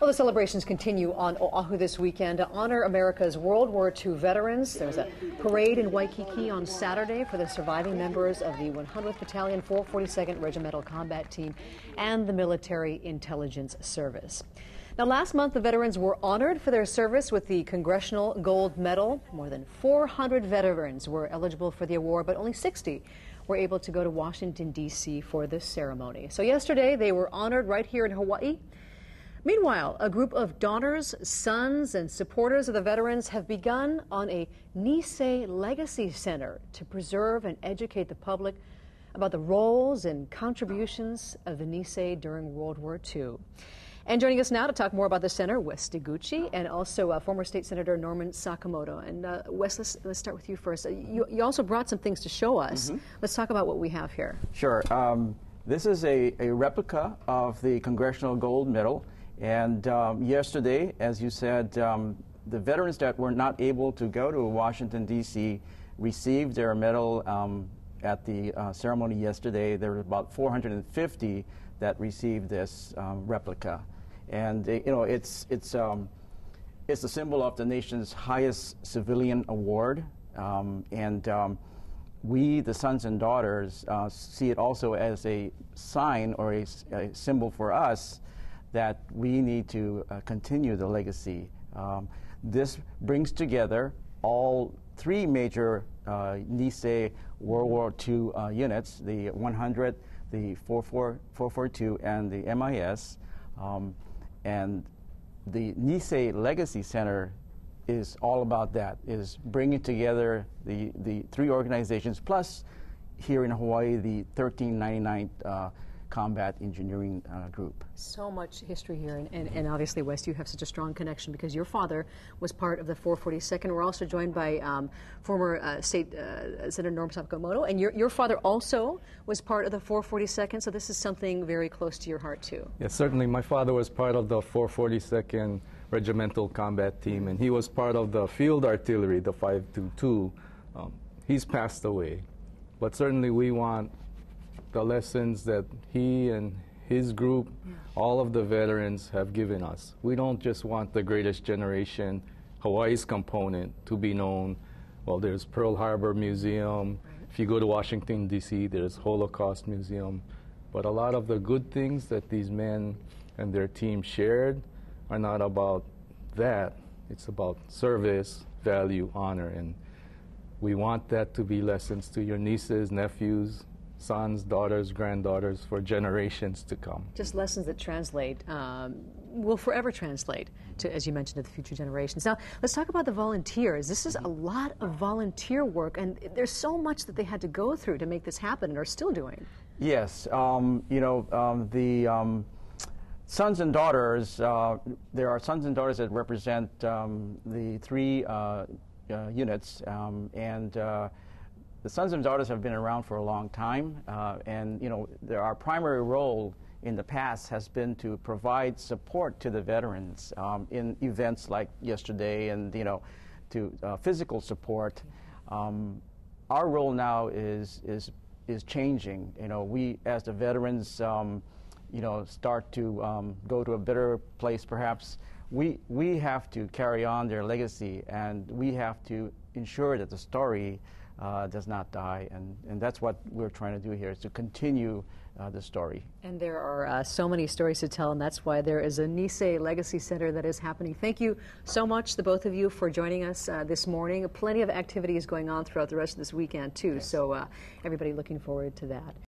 Well, the celebrations continue on Oahu this weekend to honor America's World War II veterans. There's a parade in Waikiki on Saturday for the surviving members of the 100th Battalion, 442nd Regimental Combat Team, and the Military Intelligence Service. Now, last month, the veterans were honored for their service with the Congressional Gold Medal. More than 400 veterans were eligible for the award, but only 60 were able to go to Washington, D.C. for this ceremony. So yesterday, they were honored right here in Hawaii. Meanwhile, a group of daughters, sons, and supporters of the veterans have begun on a Nisei Legacy Center to preserve and educate the public about the roles and contributions of the Nisei during World War II. And joining us now to talk more about the center, Wes Deguchi, and also former State Senator Norman Sakamoto. And Wes, let's start with you first. You also brought some things to show us. Let's talk about what we have here. Sure. This is a replica of the Congressional Gold Medal. And yesterday, as you said, the veterans that were not able to go to Washington, D.C. received their medal at the ceremony yesterday. There were about 450 that received this replica. And it's a symbol of the nation's highest civilian award. We, the sons and daughters, see it also as a sign or a symbol for us that we need to continue the legacy. This brings together all three major Nisei World War II units, the 100, the 442, and the MIS. And the Nisei Legacy Center is all about that, is bringing together the three organizations, plus here in Hawaii, the 1399th Combat Engineering Group. So much history here, and obviously, Wes, you have such a strong connection because your father was part of the 442nd. We're also joined by former State Senator Norman Sakamoto, and your father also was part of the 442nd, so this is something very close to your heart, too. Yes, certainly. My father was part of the 442nd Regimental Combat Team, and he was part of the Field Artillery, the 522. He's passed away, but certainly we want the lessons that he and his group, all of the veterans have given us. We don't just want the greatest generation, Hawaii's component, to be known. Well, there's Pearl Harbor Museum. If you go to Washington, D.C., there's Holocaust Museum. But a lot of the good things that these men and their team shared are not about that. It's about service, value, honor. And we want that to be lessons to your nieces, nephews, sons, daughters, granddaughters for generations to come. Just lessons that translate, will forever translate to, as you mentioned, to the future generations. Now, let's talk about the volunteers. This is a lot of volunteer work, and there's so much that they had to go through to make this happen and are still doing. Yes. The sons and daughters, there are sons and daughters that represent the three units, the sons and daughters have been around for a long time, and our primary role in the past has been to provide support to the veterans in events like yesterday, and to physical support. Our role now is changing. We, as the veterans, start to go to a better place, perhaps. We have to carry on their legacy, and we have to ensure that the story does not die, and that's what we're trying to do here, is to continue the story. And there are so many stories to tell, and that's why there is a Nisei Legacy Center that is happening. Thank you so much, the both of you, for joining us this morning. Plenty of activities going on throughout the rest of this weekend, too, yes. So everybody looking forward to that.